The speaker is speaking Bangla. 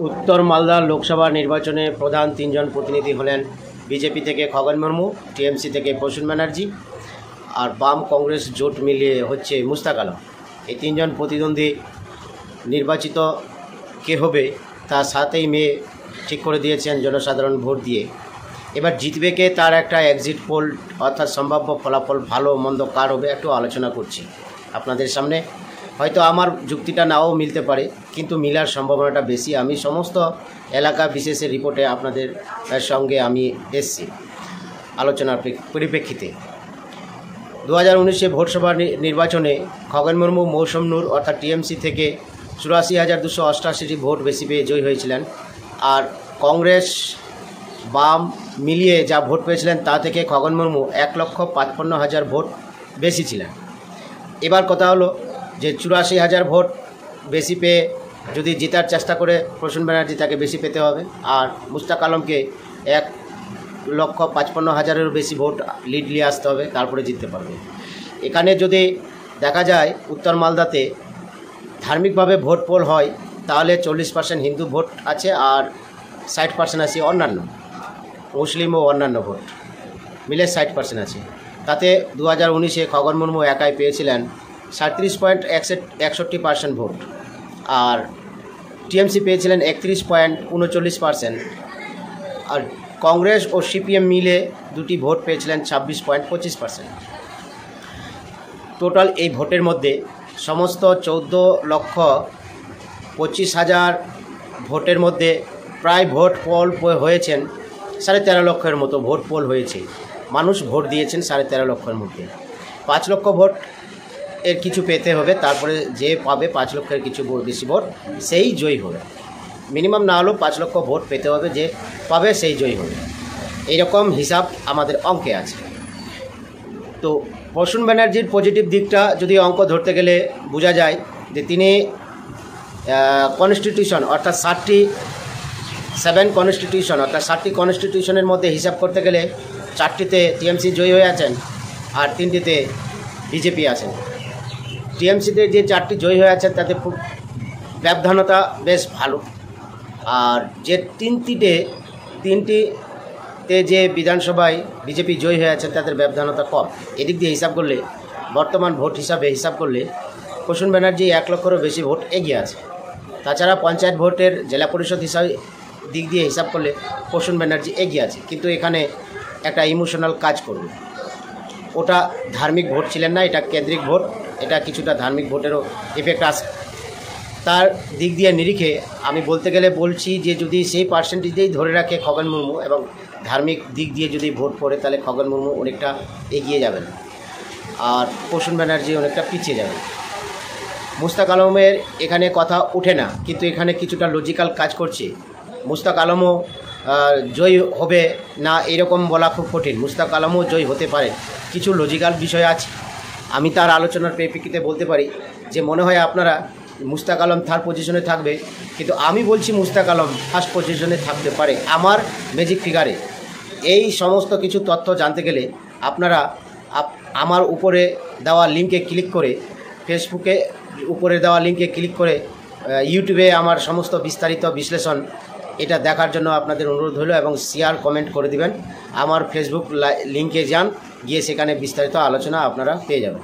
উত্তর মালদা লোকসভা নির্বাচনে প্রধান তিনজন প্রতিনিধি হলেন বিজেপি থেকে খগন মুর্মু, টিএমসি থেকে প্রসূন ব্যানার্জি আর বাম কংগ্রেস জোট মিলিয়ে হচ্ছে মুস্তাক আলম। এই তিনজন প্রতিদ্বন্দ্বী নির্বাচিত কে হবে তা 7ই মে ঠিক করে দিয়েছেন জনসাধারণ ভোট দিয়ে। এবার জিতবে কে তার একটা এক্সিট পোল অর্থাৎ সম্ভাব্য ফলাফল ভালো মন্দ কার হবে একটু আলোচনা করছি আপনাদের সামনে। হয়তো আমার যুক্তিটা নাও মিলতে পারে, কিন্তু মিলার সম্ভাবনাটা বেশি। আমি সমস্ত এলাকা বিশেষের রিপোর্টে আপনাদের সঙ্গে আমি এসেছি আলোচনার পরিপ্রেক্ষিতে। 2019-এ ভোটসভা নির্বাচনে খগন মুর্মু মৌসুম নূর অর্থাৎ টিএমসি থেকে 84,288টি ভোট বেশি পেয়ে জয়ী হয়েছিলেন, আর কংগ্রেস বাম মিলিয়ে যা ভোট পেয়েছিলেন তা থেকে খগন মুর্মু 1,55,000 ভোট বেশি ছিলেন। এবার কথা হলো যে 84,000 ভোট বেশি পেয়ে যদি জেতার চেষ্টা করে প্রসূন ব্যানার্জি তাকে বেশি পেতে হবে, আর মুস্তাক আলমকে 1,55,000-এরও বেশি ভোট লিড নিয়ে আসতে হবে, তারপরে জিততে পারবে। এখানে যদি দেখা যায় উত্তর মালদাতে ধার্মিকভাবে ভোট পোল হয় তাহলে 40% হিন্দু ভোট আছে আর 60% আছে অন্যান্য মুসলিম ও অন্যান্য ভোট মিলে 60% আছে। তাতে 2019-এ খগন মুর্মু একাই পেয়েছিলেন 37.61% ভোট, আর টিএমসি পেয়েছিলেন 31.39%, আর কংগ্রেস ও সিপিএম মিলে দুটি ভোট পেয়েছিলেন 26.25%। টোটাল এই ভোটের মধ্যে সমস্ত 14,25,000 ভোটের মধ্যে প্রায় ভোট পোল হয়েছেন 13.5 লক্ষের মতো ভোট পোল হয়েছে। মানুষ ভোট দিয়েছেন 13.5 লক্ষের মধ্যে। 5 লক্ষ ভোট এর কিছু পেতে হবে, তারপরে যে পাবে 5 লক্ষের কিছু বেশি ভোট সেই জয়ী হবে। মিনিমাম না হলেও 5 লক্ষ ভোট পেতে হবে, যে পাবে সেই জয়ী হবে। এইরকম হিসাব আমাদের অঙ্কে আছে। তো প্রসূন ব্যানার্জির পজিটিভ দিকটা যদি অঙ্ক ধরতে গেলে বোঝা যায় যে তিনি কনস্টিটিউশন অর্থাৎ 7 কনস্টিটিউশন অর্থাৎ 7টি কনস্টিটিউশনের মধ্যে হিসাব করতে গেলে 4টিতে টিএমসি জয়ী হয়ে আছেন আর 3টিতে বিজেপি আছেন। টিএমসিতে যে 4টি জয়ী হয়ে আছেন তাতে ব্যবধানতা বেশ ভালো, আর যে 3টিতে যে বিধানসভায় বিজেপি জয়ী হয়ে আছেন তাদের ব্যবধানতা কম। এদিক দিয়ে হিসাব করলে বর্তমান ভোট হিসাব করলে প্রসূন ব্যানার্জি 1 লক্ষেরও বেশি ভোট এগিয়ে আছে। তাছাড়া পঞ্চায়েত ভোটের জেলা পরিষদ হিসাবে দিক দিয়ে হিসাব করলে প্রসূন ব্যানার্জি এগিয়ে আছে, কিন্তু এখানে একটা ইমোশনাল কাজ করবে। ওটা ধার্মিক ভোট ছিলেন না, এটা কেন্দ্রিক ভোট, এটা কিছুটা ধার্মিক ভোটেরও এফেক্ট আসে। তার দিক দিয়ে নিরিখে আমি বলছি যে যদি সেই পার্সেন্টেজেই ধরে রাখে খগন মুর্মু এবং ধার্মিক দিক দিয়ে যদি ভোট পড়ে তাহলে খগন মুর্মু অনেকটা এগিয়ে যাবেন আর প্রসূন ব্যানার্জি অনেকটা পিছিয়ে যাবেন। মুস্তাক আলমের এখানে কথা ওঠে না, কিন্তু এখানে কিছুটা লজিক্যাল কাজ করছে। মুস্তাক আলমও জয়ী হবে না এরকম বলা খুব কঠিন, মুস্তাক আলমও জয়ী হতে পারে। কিছু লজিক্যাল বিষয় আছে, আমি তার আলোচনার পরিপ্রেক্ষিতে বলতে পারি যে মনে হয় আপনারা মুস্তাক আলম 3rd পজিশনে থাকবে, কিন্তু আমি বলছি মুস্তাক আলম 1st পজিশনে থাকতে পারে আমার ম্যাজিক ফিগারে। এই সমস্ত কিছু তথ্য জানতে গেলে আপনারা আমার উপরে দেওয়া লিঙ্কে ক্লিক করে, ফেসবুকে উপরে দেওয়া লিঙ্কে ক্লিক করে ইউটিউবে আমার সমস্ত বিস্তারিত বিশ্লেষণ এটা দেখার জন্য আপনাদের অনুরোধ হলো, এবং শেয়ার কমেন্ট করে দিবেন। আমার ফেসবুক লিঙ্কে যান, গিয়ে সেখানে বিস্তারিত আলোচনা আপনারা পেয়ে যাবেন।